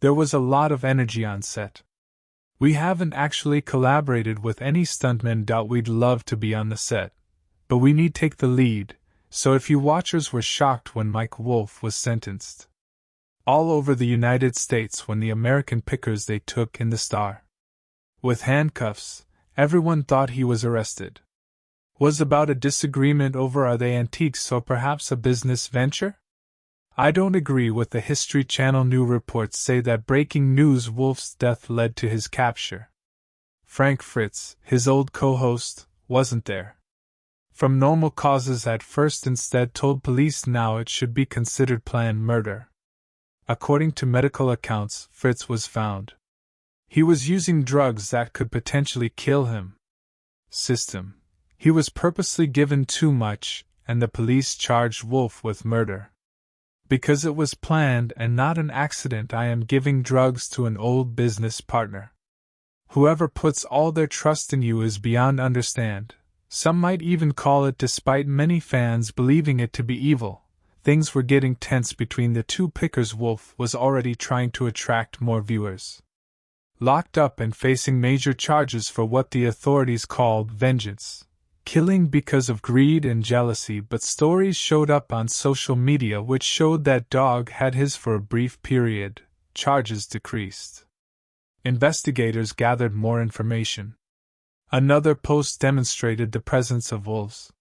There was a lot of energy on set. We haven't actually collaborated with any stuntmen. We'd love to be on the set, but we need take the lead, so if you watchers were shocked when Mike Wolfe was sentenced all over the United States when the American pickers they took in the Star with handcuffs, everyone thought he was arrested. Was about a disagreement over are they antiques or perhaps a business venture? I don't agree with the History Channel new reports say that breaking news Wolfe's death led to his capture. Frank Frits, his old co-host, wasn't there from normal causes at first, instead told police now it should be considered planned murder. According to medical accounts, Frits was found. He was using drugs that could potentially kill him. He was purposely given too much, and the police charged Wolfe with murder. Because it was planned and not an accident, I am giving drugs to an old business partner. Whoever puts all their trust in you is beyond understand. Some might even call it, despite many fans believing it to be evil. Things were getting tense between the two pickers. Wolfe was already trying to attract more viewers. Locked up and facing major charges for what the authorities called vengeance killing because of greed and jealousy, but stories showed up on social media which showed that dog had his for a brief period. Charges decreased. Investigators gathered more information. Another post demonstrated the presence of wolves.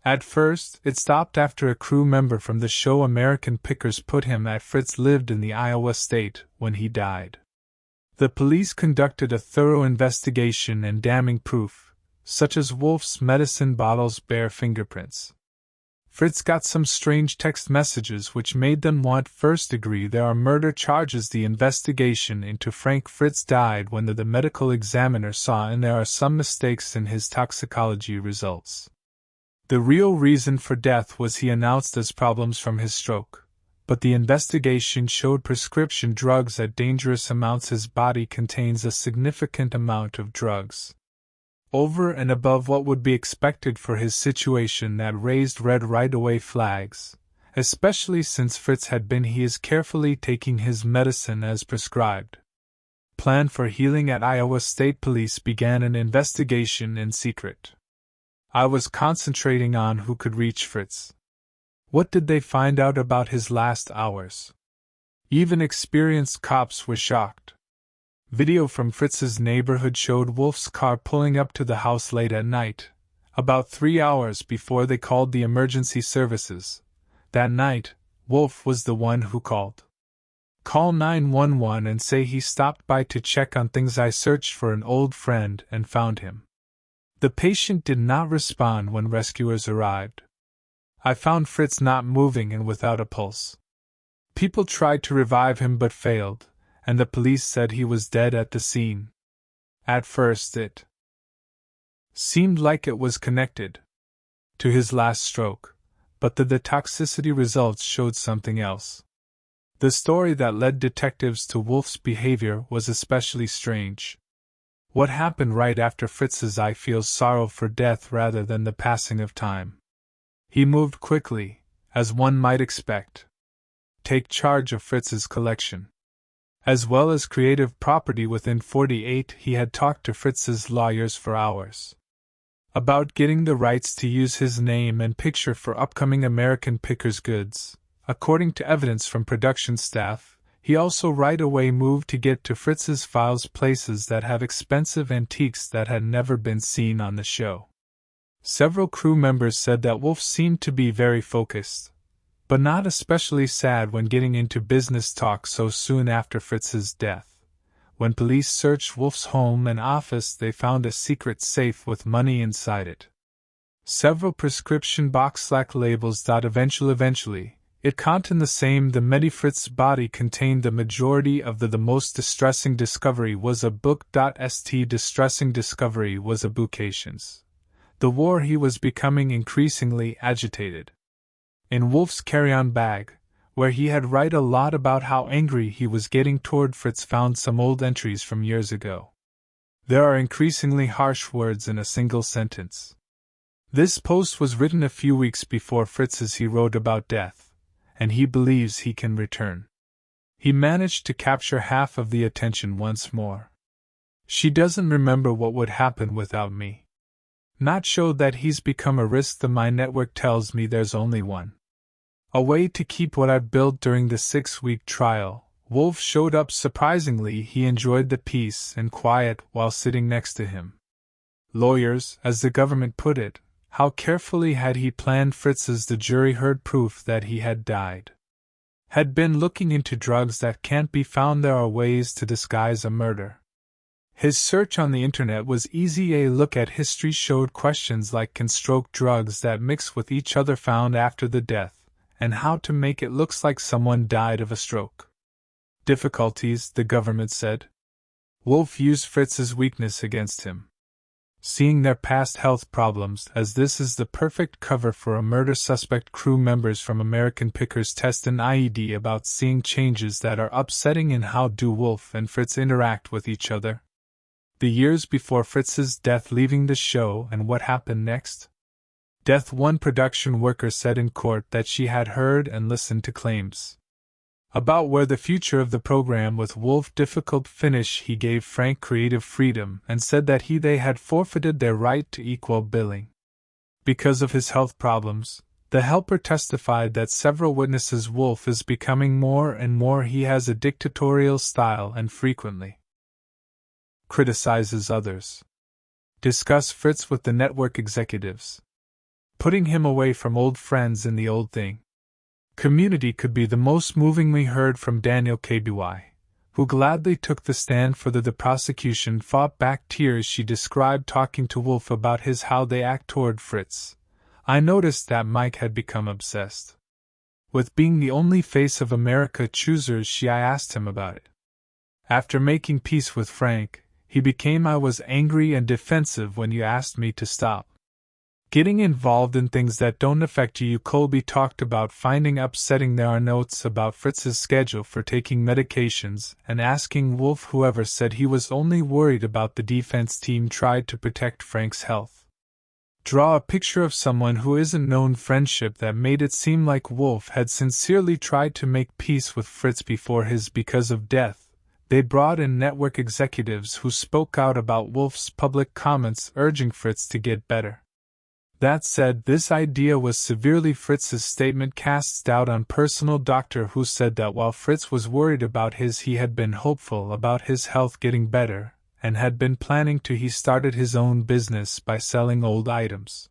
At first, it stopped after a crew member from the show American Pickers put him at. Frits lived in the Iowa state when he died. The police conducted a thorough investigation, and damning proof, such as Wolfe's medicine bottles, bear fingerprints. Frits got some strange text messages which made them want first degree. There are murder charges. The investigation into Frank Frits died when the medical examiner saw and there are some mistakes in his toxicology results. The real reason for death was he announced as problems from his stroke, but the investigation showed prescription drugs at dangerous amounts. His body contains a significant amount of drugs, over and above what would be expected for his situation. That raised red right-away flags, especially since Frits had been. He is carefully taking his medicine as prescribed. Plan for healing at Iowa State Police began an investigation in secret. I was concentrating on who could reach Frits. What did they find out about his last hours? Even experienced cops were shocked. Video from Fritz's neighborhood showed Wolfe's car pulling up to the house late at night, about 3 hours before they called the emergency services. That night, Wolfe was the one who called. Call 911 and say he stopped by to check on things. I searched for an old friend and found him. The patient did not respond when rescuers arrived. I found Frits not moving and without a pulse. People tried to revive him but failed, and the police said he was dead at the scene. At first it seemed like it was connected to his last stroke, but the toxicity results showed something else. The story that led detectives to Wolfe's behavior was especially strange. What happened right after Fritz's eye feels sorrow for death rather than the passing of time. He moved quickly, as one might expect. Take charge of Fritz's collection, as well as creative property. Within 48, he had talked to Fritz's lawyers for hours about getting the rights to use his name and picture for upcoming American Pickers goods. According to evidence from production staff, he also right away moved to get to Fritz's files, places that have expensive antiques that had never been seen on the show. Several crew members said that Wolfe seemed to be very focused, but not especially sad when getting into business talk so soon after Fritz's death. When police searched Wolfe's home and office, they found a secret safe with money inside it. Several prescription box like labels. Eventually, it contained the same. The Fritz body contained the majority of the most distressing discovery was a book. Distressing discovery was a bookcations. The war. He was becoming increasingly agitated. In Wolfe's carry-on bag, where he had write a lot about how angry he was getting toward Frits, found some old entries from years ago. There are increasingly harsh words in a single sentence. This post was written a few weeks before Fritz's. He wrote about death, and he believes he can return. He managed to capture half of the attention once more. She doesn't remember what would happen without me. Not show that he's become a risk. My network tells me there's only one. A way to keep what I've built during the 6-week trial. Wolfe showed up surprisingly. He enjoyed the peace and quiet while sitting next to him. Lawyers, as the government put it, how carefully had he planned Fritz's. The jury heard proof that he had died. Had been looking into drugs that can't be found. There are ways to disguise a murder. His search on the internet was easy. A look at history showed questions like can stroke drugs that mix with each other found after the death, and how to make it look like someone died of a stroke. Difficulties, the government said. Wolfe used Fritz's weakness against him. Seeing their past health problems, as this is the perfect cover for a murder suspect. Crew members from American Pickers test an IED about seeing changes that are upsetting in how do Wolfe and Fritz interact with each other. The years before Fritz's death, leaving the show, and what happened next? Death. One production worker said in court that she had heard and listened to claims about where the future of the program with Wolfe. Difficult finish. He gave Frank creative freedom and said that they had forfeited their right to equal billing. Because of his health problems, the helper testified that several witnesses. Wolfe is becoming more and more. He has a dictatorial style and frequently criticizes others. Discuss Fritz with the network executives. Putting him away from old friends in the old thing. Community could be the most moving. We heard from Daniel KBY, who gladly took the stand for the prosecution fought back tears. She described talking to Wolfe about how they act toward Fritz. I noticed that Mike had become obsessed with being the only face of America choosers. I asked him about it. After making peace with Frank, he became I was angry and defensive when you asked me to stop getting involved in things that don't affect you. Colby talked about finding upsetting. There are notes about Fritz's schedule for taking medications and asking Wolfe. Whoever said he was only worried about the defense team tried to protect Frank's health. Draw a picture of someone who isn't known friendship that made it seem like Wolfe had sincerely tried to make peace with Fritz before his because of death. They brought in network executives who spoke out about Wolfe's public comments urging Fritz to get better. That said, this idea was severely. Fritz's statement casts doubt on personal doctor who said that while Fritz was worried about he had been hopeful about his health getting better, and had been planning to. He started his own business by selling old items.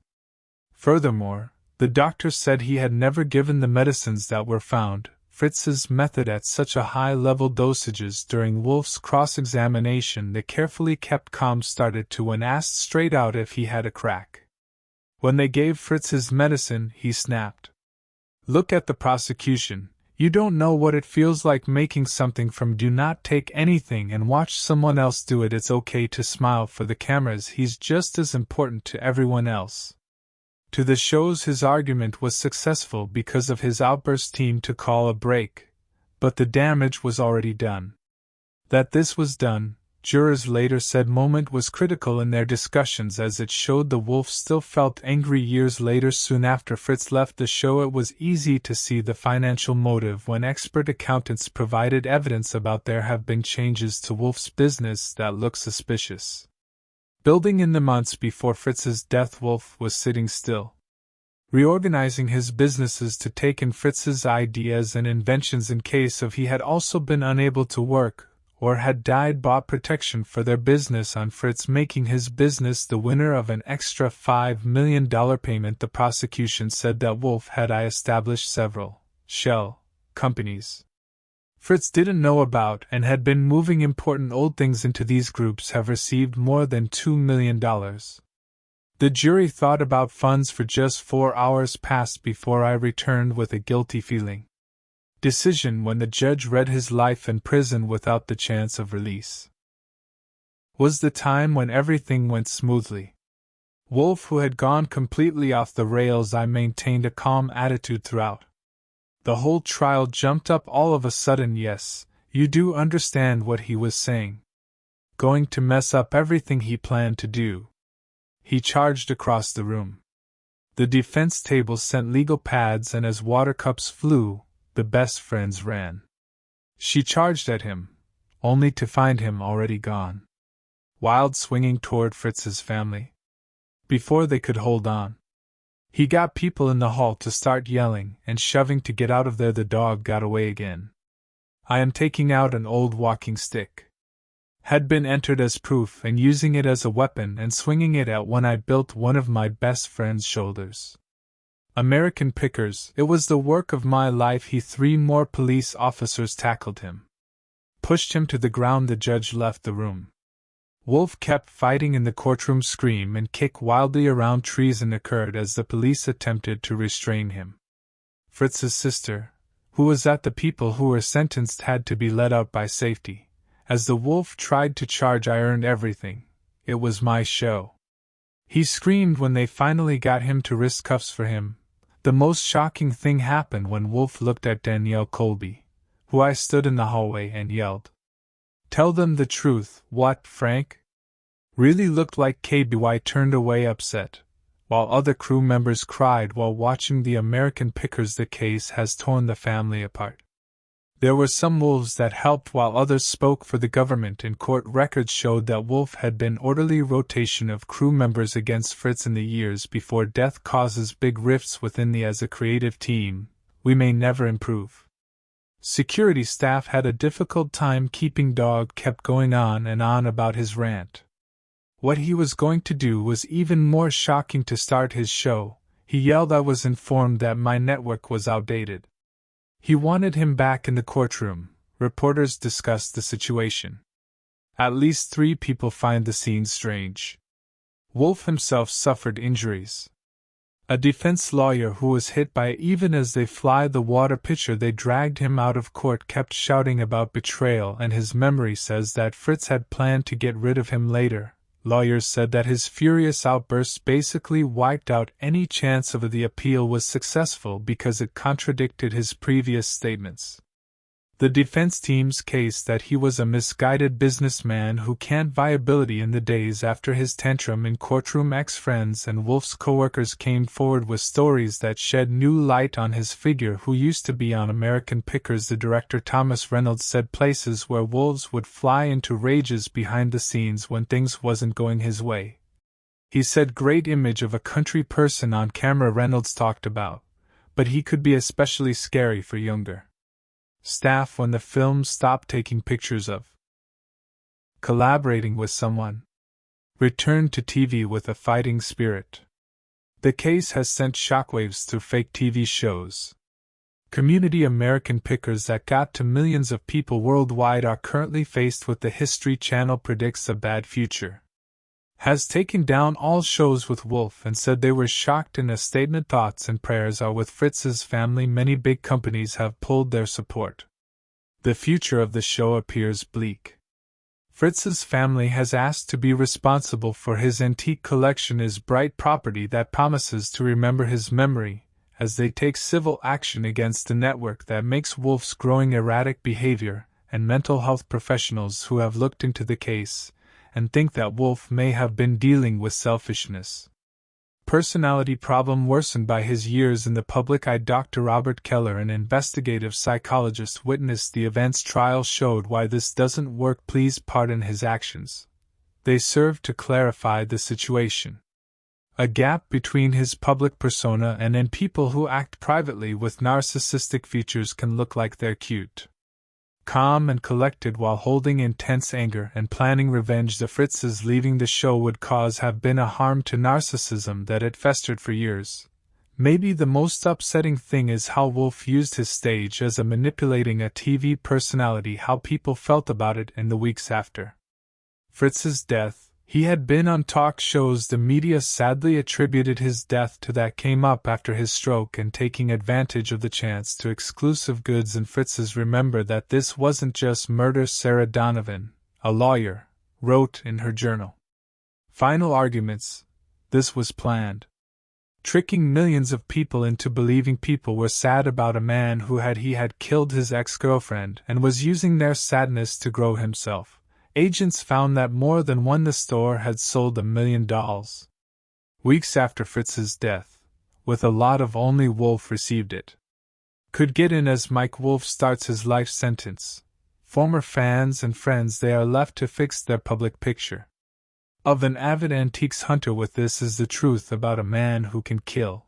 Furthermore, the doctor said he had never given the medicines that were found. Fritz's method at such a high-level dosages. During Wolfe's cross-examination, the carefully kept calm started to when asked straight out if he had a crack. When they gave Fritz his medicine, he snapped. Look at the prosecution. You don't know what it feels like making something from do not take anything and watch someone else do it. It's okay to smile for the cameras. He's just as important to everyone else. To the shows, his argument was successful because of his outburst team to call a break, but the damage was already done. That this was done, jurors later said moment was critical in their discussions as it showed the Wolfe still felt angry years later. Soon after Fritz left the show, it was easy to see the financial motive when expert accountants provided evidence about there have been changes to Wolfe's business that look suspicious. Building in the months before Fritz's death, Wolfe was sitting still, reorganizing his businesses to take in Fritz's ideas and inventions in case of he had also been unable to work, or had died. Bought protection for their business on Fritz, making his business the winner of an extra $5 million payment. The prosecution said that Wolfe had established several shell companies Fritz didn't know about and had been moving important old things into. These groups have received more than $2 million. The jury thought about funds for just 4 hours passed before I returned with a guilty feeling. Decision when the judge read his life in prison without the chance of release. Was the time when everything went smoothly. Wolfe, who had gone completely off the rails, I maintained a calm attitude throughout. The whole trial jumped up all of a sudden. Yes, you do understand what he was saying. Going to mess up everything he planned to do. He charged across the room. The defense table sent legal pads, and as water cups flew, the best friends ran. She charged at him, only to find him already gone. Wild swinging toward Fritz's family. Before they could hold on, he got people in the hall to start yelling and shoving to get out of there. The dog got away again. I am taking out an old walking stick. Had been entered as proof and using it as a weapon and swinging it at when I built one of my best friend's shoulders. American pickers, it was the work of my life. 3 more police officers tackled him. Pushed him to the ground. The judge left the room. Wolfe kept fighting in the courtroom. Scream and kick wildly around. Treason occurred as the police attempted to restrain him. Fritz's sister, who was at the people who were sentenced, had to be let out by safety. As the wolf tried to charge, I earned everything. It was my show. He screamed when they finally got him to risk cuffs for him. The most shocking thing happened when Wolfe looked at Danielle Colby, who I stood in the hallway, and yelled, "Tell them the truth." What, Frank? Really looked like KBY turned away upset, while other crew members cried while watching the American pickers. The case has torn the family apart. There were some wolves that helped while others spoke for the government. In court records showed that Wolfe had been orderly rotation of crew members against Fritz in the years before death. Causes big rifts within the as a creative team. We may never improve. Security staff had a difficult time keeping. Dog kept going on and on about his rant. What he was going to do was even more shocking. To start his show, he yelled, "I was informed that my network was outdated." He wanted him back in the courtroom. Reporters discussed the situation. At least 3 people find the scene strange. Wolfe himself suffered injuries. A defense lawyer who was hit by it. Even as they fly the water pitcher they dragged him out of court kept shouting about betrayal, and his memory says that Fritz had planned to get rid of him later. Lawyers said that his furious outbursts basically wiped out any chance of the appeal was successful because it contradicted his previous statements. The defense team's case that he was a misguided businessman who can't viability. In the days after his tantrum in courtroom, ex-friends and Wolfe's co-workers came forward with stories that shed new light on his figure, who used to be on American Pickers. The director Thomas Reynolds said places where wolves would fly into rages behind the scenes when things wasn't going his way. He said great image of a country person on camera. Reynolds talked about, but he could be especially scary for younger staff when the film stopped taking pictures of collaborating with someone. Returned to TV with a fighting spirit. The case has sent shockwaves through fake TV shows. Community American pickers that got to millions of people worldwide are currently faced with the History Channel predicts a bad future. Has taken down all shows with Wolfe and said they were shocked. In a statement, thoughts and prayers are with Fritz's family. Many big companies have pulled their support. The future of the show appears bleak. Fritz's family has asked to be responsible for his antique collection, his bright property that promises to remember his memory, as they take civil action against the network that makes Wolfe's growing erratic behavior, and mental health professionals who have looked into the case and think that Wolfe may have been dealing with selfishness. Personality problem worsened by his years in the public eye. Dr. Robert Keller, an investigative psychologist, witnessed the events. Trial showed why this doesn't work. Please pardon his actions. They serve to clarify the situation. A gap between his public persona and people who act privately with narcissistic features can look like they're cute, calm and collected while holding intense anger and planning revenge. The Fritz's leaving the show would cause have been a harm to narcissism that had festered for years. Maybe the most upsetting thing is how Wolfe used his stage as a manipulating a TV personality, how people felt about it in the weeks after Fritz's death. He had been on talk shows. The media sadly attributed his death to that came up after his stroke and taking advantage of the chance to exclusive goods. And Fritz's remember that this wasn't just murder. Sarah Donovan, a lawyer, wrote in her journal, "Final arguments, this was planned. Tricking millions of people into believing people were sad about a man who had killed his ex-girlfriend and was using their sadness to grow himself. Agents found that more than one the store had sold $1 million. Weeks after Fritz's death, with a lot of only Wolfe received it. Could get in as Mike Wolfe starts his life sentence. former fans and friends they are left to fix their public picture of an avid antiques hunter. With this is the truth about a man who can kill.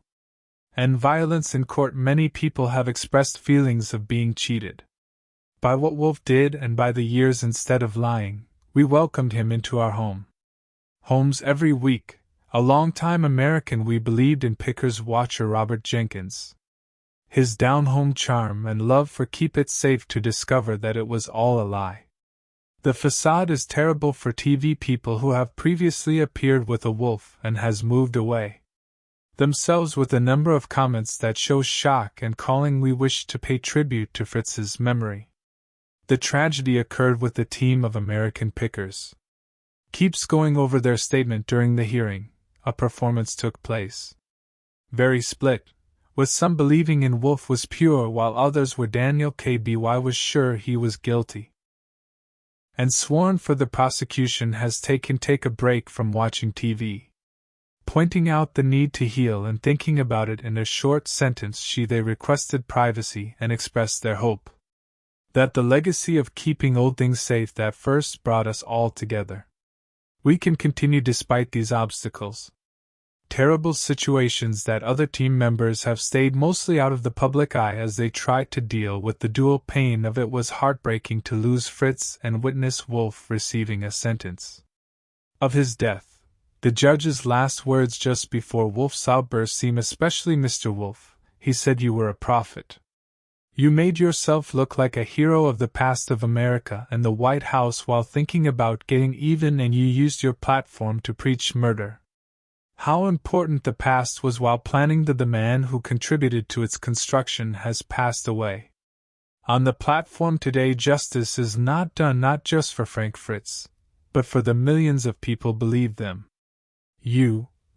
And violence in court. Many people have expressed feelings of being cheated by what Wolfe did and by the years. Instead of lying, we welcomed him into our homes every week. A long-time American, we believed in Pickers watcher Robert Jenkins. His down-home charm and love for keep it safe to discover that it was all a lie. The facade is terrible for TV people who have previously appeared with a Wolfe and has moved away themselves with a number of comments that show shock and calling. We wish to pay tribute to Fritz's memory. The tragedy occurred with the team of American Pickers. Keeps going over their statement during the hearing. A performance took place. Very split, with some believing in Wolfe was pure while others were. Daniel K.B.Y. was sure he was guilty and sworn for the prosecution has take a break from watching TV. Pointing out the need to heal and thinking about it in a short sentence they requested privacy and expressed their hope that the legacy of keeping old things safe that first brought us all together, we can continue despite these obstacles. Terrible situations that other team members have stayed mostly out of the public eye as they tried to deal with the dual pain of it. Was heartbreaking to lose Frits and witness Wolfe receiving a sentence of his death. The judge's last words just before Wolfe's outburst seem especially Mr. Wolfe. He said, "You were a prophet. You made yourself look like a hero of the past of America and the White House while thinking about getting even, and you used your platform to preach murder. How important the past was while planning the man who contributed to its construction has passed away. On the platform today, justice is not done not just for Frank Fritz, but for the millions of people believe them.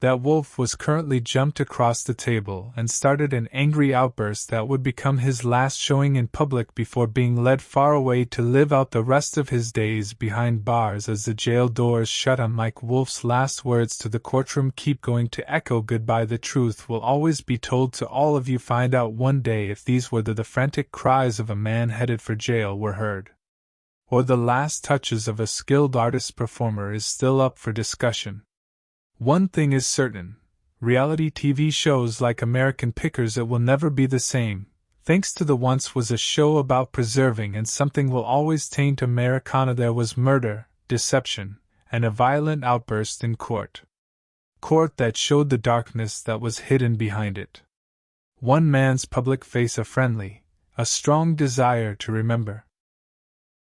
That Wolfe was currently jumped across the table and started an angry outburst that would become his last showing in public before being led far away to live out the rest of his days behind bars as the jail doors shut on. Mike Wolfe's last words to the courtroom keep going to echo goodbye. The truth will always be told to all of you. Find out one day if these were the frantic cries of a man headed for jail were heard, or the last touches of a skilled artist performer is still up for discussion. One thing is certain, reality TV shows like American Pickers, it will never be the same. Thanks to the once was a show about preserving, and something will always taint Americana. There was murder, deception, and a violent outburst in court that showed the darkness that was hidden behind it. One man's public face, a friendly, a strong desire to remember.